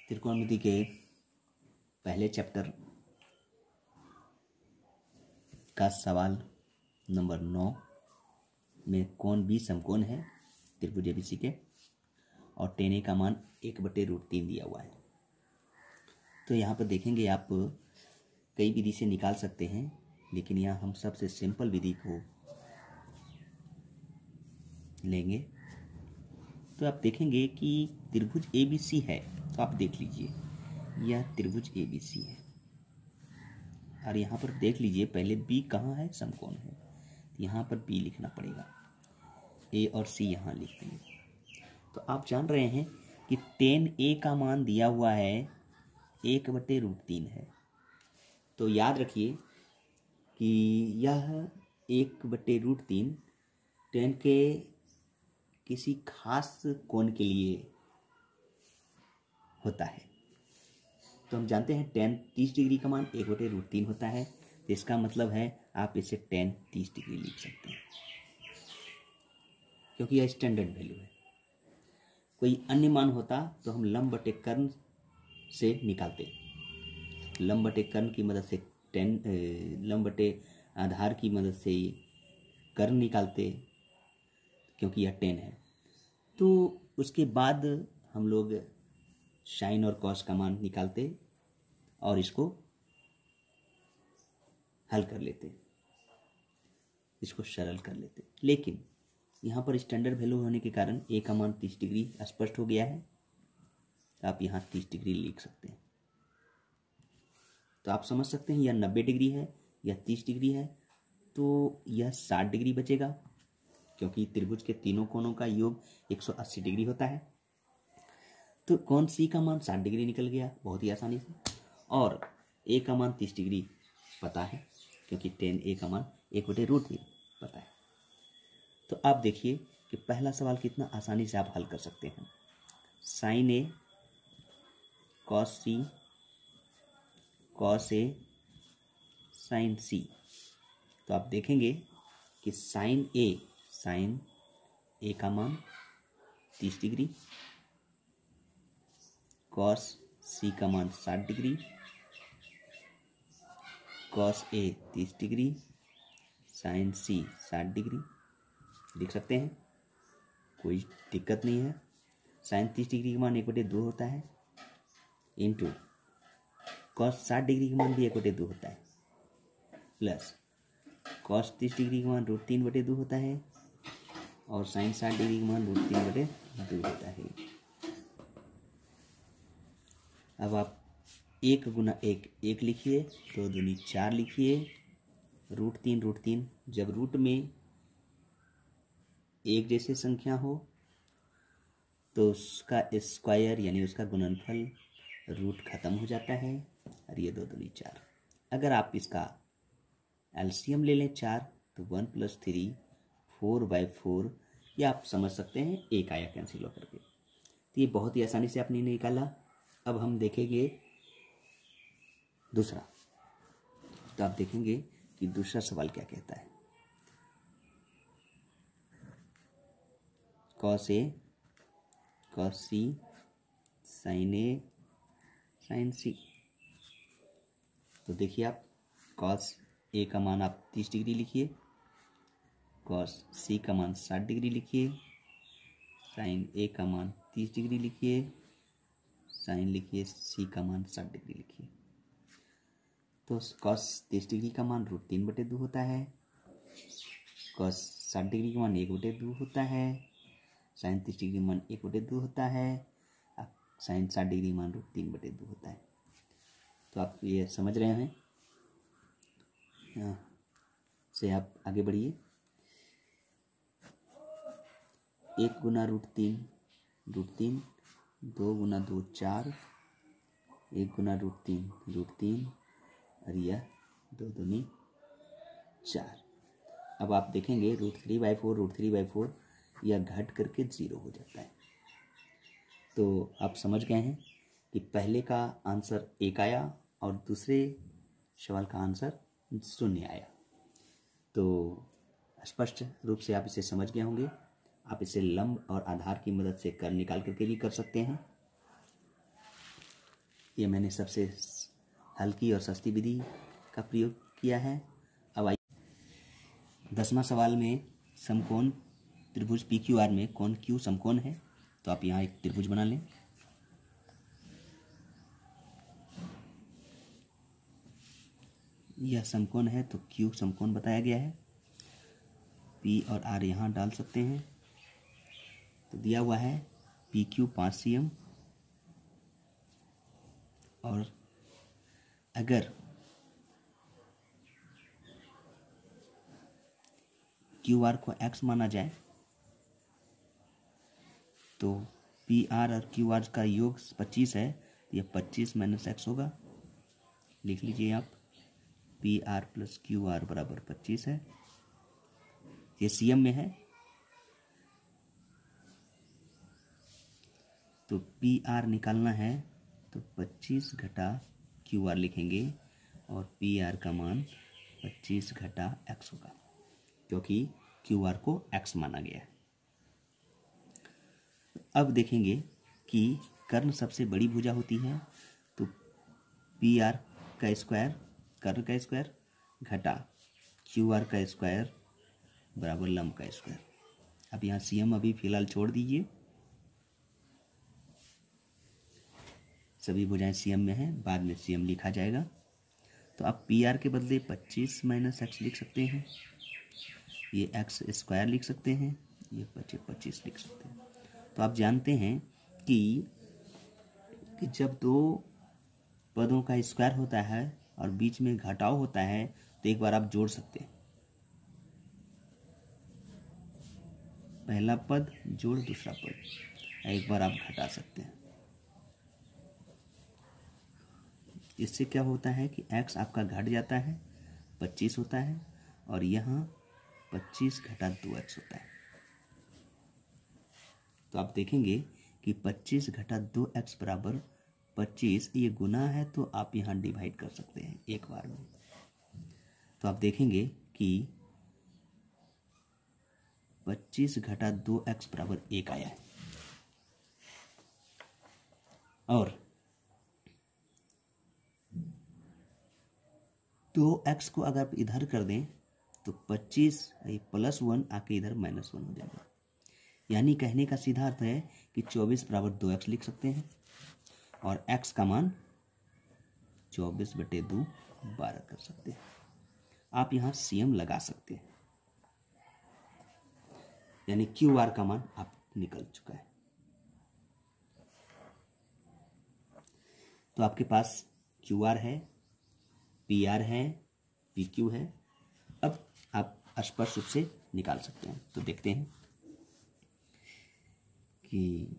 त्रिकोणमिति के पहले चैप्टर का सवाल नंबर 9 में कोण बी समकोण है त्रिभुज एबीसी के और tan a का मान 1/√3 दिया हुआ है। तो यहाँ पर देखेंगे आप कई विधि से निकाल सकते हैं, लेकिन यहाँ हम सबसे सिंपल विधि को लेंगे। तो आप देखेंगे कि त्रिभुज एबीसी है, तो आप देख लीजिए यह त्रिभुज एबीसी है और यहाँ पर देख लीजिए पहले बी कहाँ है, समकोण है, यहाँ पर बी लिखना पड़ेगा, ए और सी यहाँ लिख देंगे। तो आप जान रहे हैं कि tan a का मान दिया हुआ है 1/√3 है। तो याद रखिए कि यह 1/√3 tan के किसी खास कोण के लिए होता है। तो हम जानते हैं tan 30 डिग्री का मान 1/√3 होता है, तो इसका मतलब है आप इसे tan 30 डिग्री लिख सकते हैं क्योंकि यह स्टैंडर्ड वैल्यू है। कोई अन्य मान होता तो हम लंब बटे कर्ण से निकालते, लंब बटे कर्ण की मदद से लंब बटे आधार की मदद से कर्ण निकालते क्योंकि यह tan है। तो उसके बाद हम लोग साइन और कॉस का मान निकालते और इसको हल कर लेते, इसको सरल कर लेते। लेकिन यहाँ पर स्टैंडर्ड वैल्यू होने के कारण a का मान 30 डिग्री स्पष्ट हो गया है, तो आप यहाँ 30 डिग्री लिख सकते हैं। तो आप समझ सकते हैं यह 90 डिग्री है, यह 30 डिग्री है, तो यह 60 डिग्री बचेगा क्योंकि त्रिभुज के तीनों कोणों का योग 180 डिग्री होता है। तो कोण सी का मान 60 डिग्री निकल गया बहुत ही आसानी से, और a का मान 30 डिग्री पता है क्योंकि tan a का मान 1/√3 पता है। तो आप देखिए कि पहला सवाल कितना आसानी से आप हल कर सकते हैं। sin a cos c cos a sin c। तो आप देखेंगे कि sin a का मान 30 डिग्री, cos c का मान 60 degree, cos a 30 degree, sin c 60 degree लिख सकते हैं, कोई दिक्कत नहीं है। sin 30 डिग्री का मान 1/2 होता है इंटू cos 60 डिग्री का मान भी 1/2 होता है, प्लस cos 30 डिग्री का मान √3/2 होता है और sin 60 डिग्री का मान √3/2 होता है। अब आप 1 गुना 1 लिखिए, 2 दूनी 4 लिखिए, √3 जब रूट में एक जैसे संख्या हो तो उसका स्क्वायर यानी उसका गुणनफल रूट खत्म हो जाता है और ये 2 दूनी 4। अगर आप इसका एलसीएम ले लें 4 तो 1 + 3 4/4, या आप समझ सकते हैं एक आया कैंसिल होकर के। तो ये बहुत ही आसानी से आपने निकाला। अब हम देखेंगे दूसरा। तो आप देखेंगे कि दूसरा सवाल क्या कहता है। cos a cos c sin a sin c। तो देखिए आप cos a का मान आप 30 डिग्री लिखिए, cos c का मान 60 डिग्री लिखिए, sin a का मान 30 डिग्री लिखिए, sin लिखिए c का मान 60 डिग्री लिखिए। तो cos 30 डिग्री का मान √3/2 होता है, cos 60 डिग्री का मान 1/2 होता है, sin 30 डिग्री मान 1/2 होता है, sin 60 डिग्री मान √3/2 होता है। तो आप ये समझ रहे हैं, यहाँ से आप आगे बढ़िए। 1 गुना √3 2 गुना 2 4, 1 गुना √3 और यह 2 दूनी 4। अब आप देखेंगे √3/4 यह घट करके 0 हो जाता है। तो आप समझ गए हैं कि पहले का आंसर 1 आया और दूसरे सवाल का आंसर 0 आया। तो स्पष्ट रूप से आप इसे समझ गए होंगे। आप इसे लंब और आधार की मदद से कर निकाल करके भी कर सकते हैं। ये मैंने सबसे हल्की और सस्ती विधि का प्रयोग किया है। अब आइए 10वां सवाल में समकोण त्रिभुज PQR में कोण Q समकोण है, तो आप यहाँ एक त्रिभुज बना लें। यह समकोण है तो Q समकोण बताया गया है। P और R यहाँ डाल सकते हैं। तो दिया हुआ है PQ 5 cm, और अगर QR को x माना जाए तो PR और QR का योग 25 है, तो यह 25 - x होगा। लिख लीजिए आप, PR + QR बराबर 25 है। ये CM में है, तो PR निकालना है तो 25 - QR लिखेंगे, और PR का मान 25 - x होगा, क्योंकि QR को x माना गया है। अब देखेंगे कि कर्ण सबसे बड़ी भुजा होती है, तो PR का स्क्वायर कर्ण का स्क्वायर घटा QR का स्क्वायर बराबर लंब का स्क्वायर। अब यहाँ CM अभी फिलहाल छोड़ दीजिए, सभी भुजाएं CM में हैं, बाद में CM लिखा जाएगा। तो आप PR के बदले 25 - x लिख सकते हैं, ये x स्क्वायर लिख सकते हैं, ये 25 लिख सकते हैं। तो आप जानते हैं कि जब दो पदों का स्क्वायर होता है और बीच में घटाव होता है तो एक बार आप जोड़ सकते हैं, पहला पद जोड़ दूसरा पद, एक बार आप घटा सकते हैं। इससे क्या होता है कि x आपका घट जाता है, 25 होता है, और यहाँ 25 - 2x होता है। तो आप देखेंगे कि 25 - 2x बराबर 25, ये गुना है तो आप यहाँ डिवाइड कर सकते हैं एक बार में। तो आप देखेंगे कि 25 - 2x बराबर 1 आया है, और 2x को अगर आप इधर कर दें तो 25 +1 आके इधर -1 हो जाएगा। यानी कहने का सीधा अर्थ है कि 24 बराबर 2x लिख सकते हैं, और x का मान 24/2 12 कर सकते हैं। आप यहाँ CM लगा सकते हैं, यानी QR का मान आप निकल चुका है। तो आपके पास QR है, PR है, PQ है। अब आप स्पष्ट रूप से निकाल सकते हैं। तो देखते हैं कि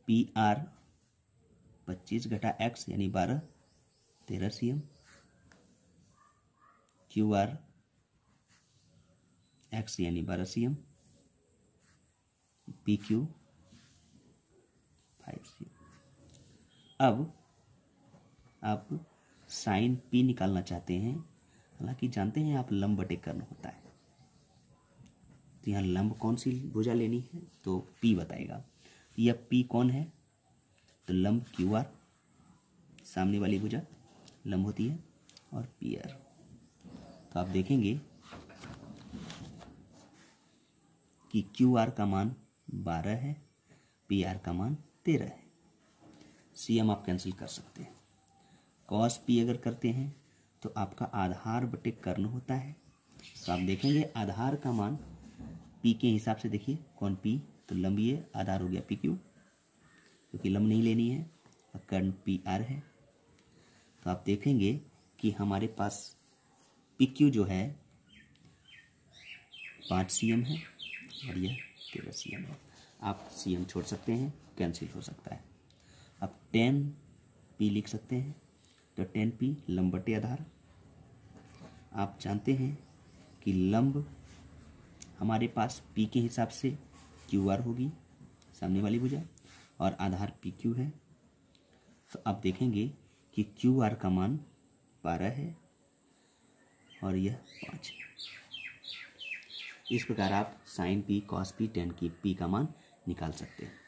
PR 25 - x यानी 12 13 cm, QR x यानी 12 cm, PQ 5 cm। अब आप साइन P निकालना चाहते हैं, हालांकि जानते हैं आप लंब बटे कर्ण होता है, तो यहाँ लंब कौन सी भुजा लेनी है तो P बताएगा। यह P कौन है, तो लंब QR, सामने वाली भुजा लंब होती है, और PR। तो आप देखेंगे कि QR का मान 12 है, PR का मान 13 है। CM आप कैंसिल कर सकते हैं। cos P अगर करते हैं तो आपका आधार बटे कर्ण होता है, तो आप देखेंगे आधार का मान P के हिसाब से, देखिए कौन P, तो लंब ये आधार हो गया PQ, क्योंकि लंब नहीं लेनी है, और कर्ण PR है। तो आप देखेंगे कि हमारे पास PQ जो है 5 cm है, और यह 13 cm है। आप CM छोड़ सकते हैं, कैंसिल हो सकता है। अब 10P लिख सकते हैं, तो 10P लंब बटे आधार। आप जानते हैं कि लंब हमारे पास P के हिसाब से QR होगी, सामने वाली भुजा, और आधार PQ है। तो आप देखेंगे कि QR का मान 12 है, और यह 5 है। इस प्रकार आप sign P, cos P, tan की P का मान निकाल सकते हैं।